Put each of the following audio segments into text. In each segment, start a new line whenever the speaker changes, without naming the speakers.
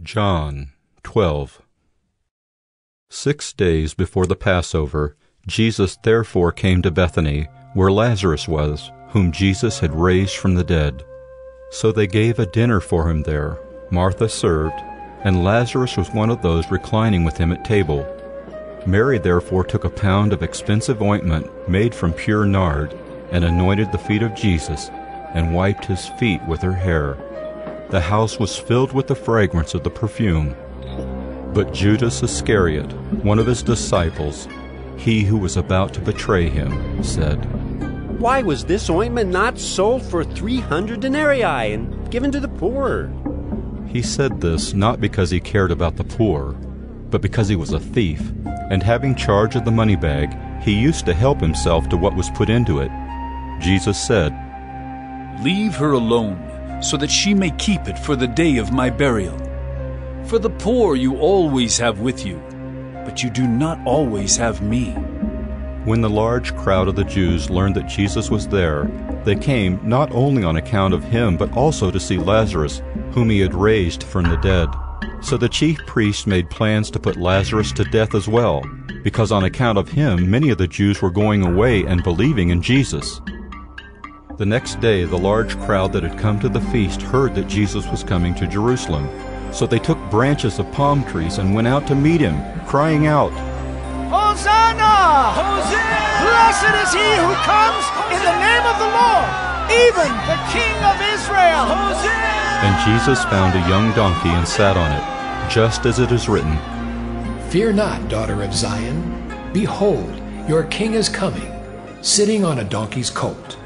John 12. 6 days before the Passover, Jesus therefore came to Bethany, where Lazarus was, whom Jesus had raised from the dead. So they gave a dinner for him there. Martha served, and Lazarus was one of those reclining with him at table. Mary therefore took a pound of expensive ointment made from pure nard, and anointed the feet of Jesus, and wiped his feet with her hair. The house was filled with the fragrance of the perfume. But Judas Iscariot, one of his disciples, he who was about to betray him, said,
"Why was this ointment not sold for 300 denarii and given to the poor?"
He said this not because he cared about the poor, but because he was a thief, and having charge of the money bag, he used to help himself to what was put into it. Jesus said,
"Leave her alone, so that she may keep it for the day of my burial. For the poor you always have with you, but you do not always have me."
When the large crowd of the Jews learned that Jesus was there, they came not only on account of him, but also to see Lazarus, whom he had raised from the dead. So the chief priests made plans to put Lazarus to death as well, because on account of him many of the Jews were going away and believing in Jesus. The next day the large crowd that had come to the feast heard that Jesus was coming to Jerusalem. So they took branches of palm trees and went out to meet him, crying out,
"Hosanna! Hosanna! Blessed is he who comes in the name of the Lord, even the King of Israel! Hosanna!"
And Jesus found a young donkey and sat on it, just as it is written,
"Fear not, daughter of Zion. Behold, your king is coming, sitting on a donkey's colt."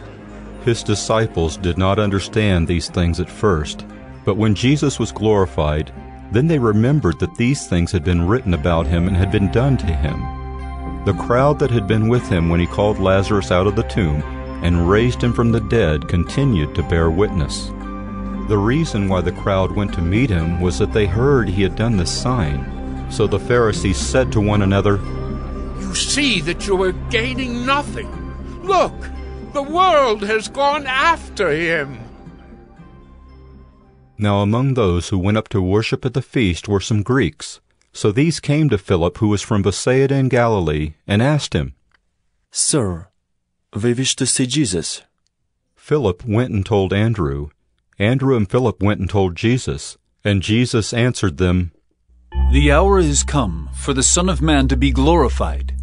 His disciples did not understand these things at first, but when Jesus was glorified, then they remembered that these things had been written about him and had been done to him. The crowd that had been with him when he called Lazarus out of the tomb and raised him from the dead continued to bear witness. The reason why the crowd went to meet him was that they heard he had done this sign. So the Pharisees said to one another,
"You see that you are gaining nothing. Look, the world has gone after him."
Now among those who went up to worship at the feast were some Greeks. So these came to Philip, who was from Bethsaida in Galilee, and asked him,
"Sir, we wish to see Jesus."
Philip went and told Andrew. Andrew and Philip went and told Jesus. And Jesus answered them,
"The hour is come for the Son of Man to be glorified.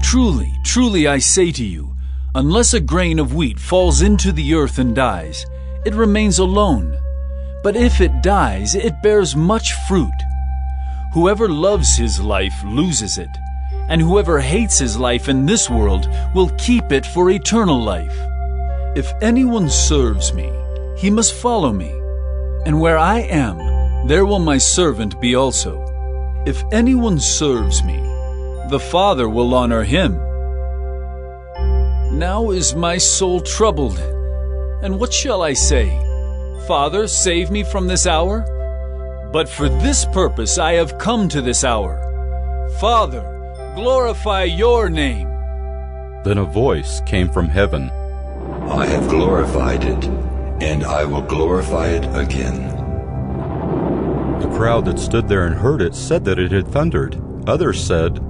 Truly, truly I say to you, unless a grain of wheat falls into the earth and dies, it remains alone. But if it dies, it bears much fruit. Whoever loves his life loses it, and whoever hates his life in this world will keep it for eternal life. If anyone serves me, he must follow me, and where I am, there will my servant be also. If anyone serves me, the Father will honor him. Now is my soul troubled, and what shall I say? Father, save me from this hour? But for this purpose I have come to this hour. Father, glorify your name."
Then a voice came from heaven,
"I have glorified it, and I will glorify it again."
The crowd that stood there and heard it said that it had thundered. Others said,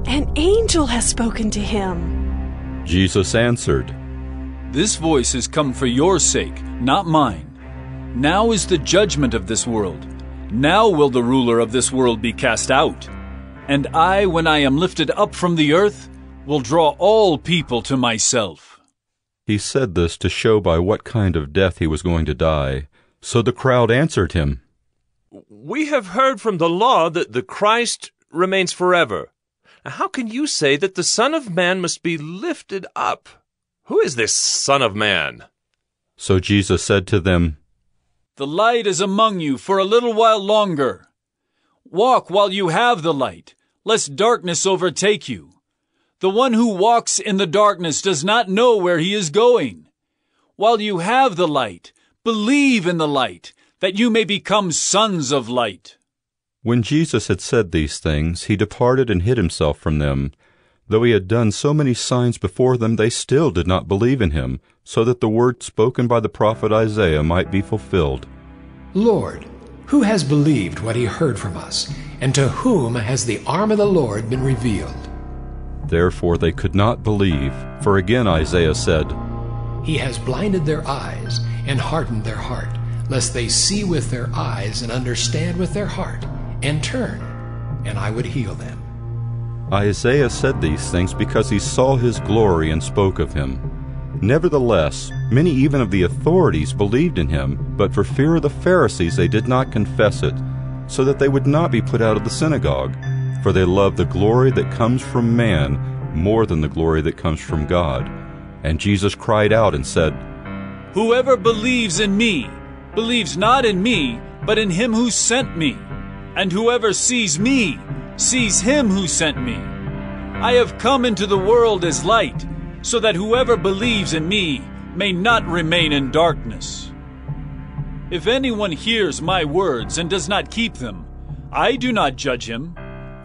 "An angel has spoken to him."
Jesus answered,
This voice has come for your sake, not mine. Now is the judgment of this world. Now will the ruler of this world be cast out. And I, when I am lifted up from the earth, will draw all people to myself."
He said this to show by what kind of death he was going to die. So the crowd answered him,
"We have heard from the law that the Christ remains forever. How can you say that the Son of Man must be lifted up? Who is this Son of Man?"
So Jesus said to them,
The light is among you for a little while longer. Walk while you have the light, lest darkness overtake you. The one who walks in the darkness does not know where he is going. While you have the light, believe in the light, that you may become sons of light."
When Jesus had said these things, he departed and hid himself from them. Though he had done so many signs before them, they still did not believe in him, so that the word spoken by the prophet Isaiah might be fulfilled.
"Lord, Who has believed what he heard from us, and to whom has the arm of the Lord been revealed?
Therefore they could not believe, for again Isaiah said,
He has blinded their eyes and hardened their heart, lest they see with their eyes and understand with their heart, and turn, and I would heal them.
Isaiah said these things because he saw his glory and spoke of him. Nevertheless, many even of the authorities believed in him, but for fear of the Pharisees they did not confess it, so that they would not be put out of the synagogue. For they love the glory that comes from man more than the glory that comes from God. And Jesus cried out and said,
Whoever believes in me, believes not in me, but in him who sent me. And whoever sees me, sees him who sent me. I have come into the world as light, so that whoever believes in me may not remain in darkness. If anyone hears my words and does not keep them, I do not judge him,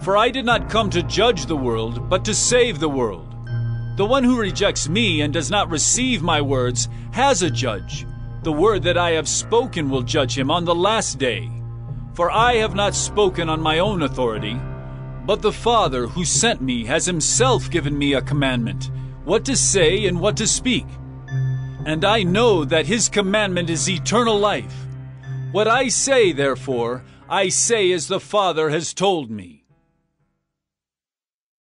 for I did not come to judge the world, but to save the world. The one who rejects me and does not receive my words has a judge. The word that I have spoken will judge him on the last day. For I have not spoken on my own authority, but the Father who sent me has himself given me a commandment, what to say and what to speak. And I know that his commandment is eternal life. What I say, therefore, I say as the Father has told me.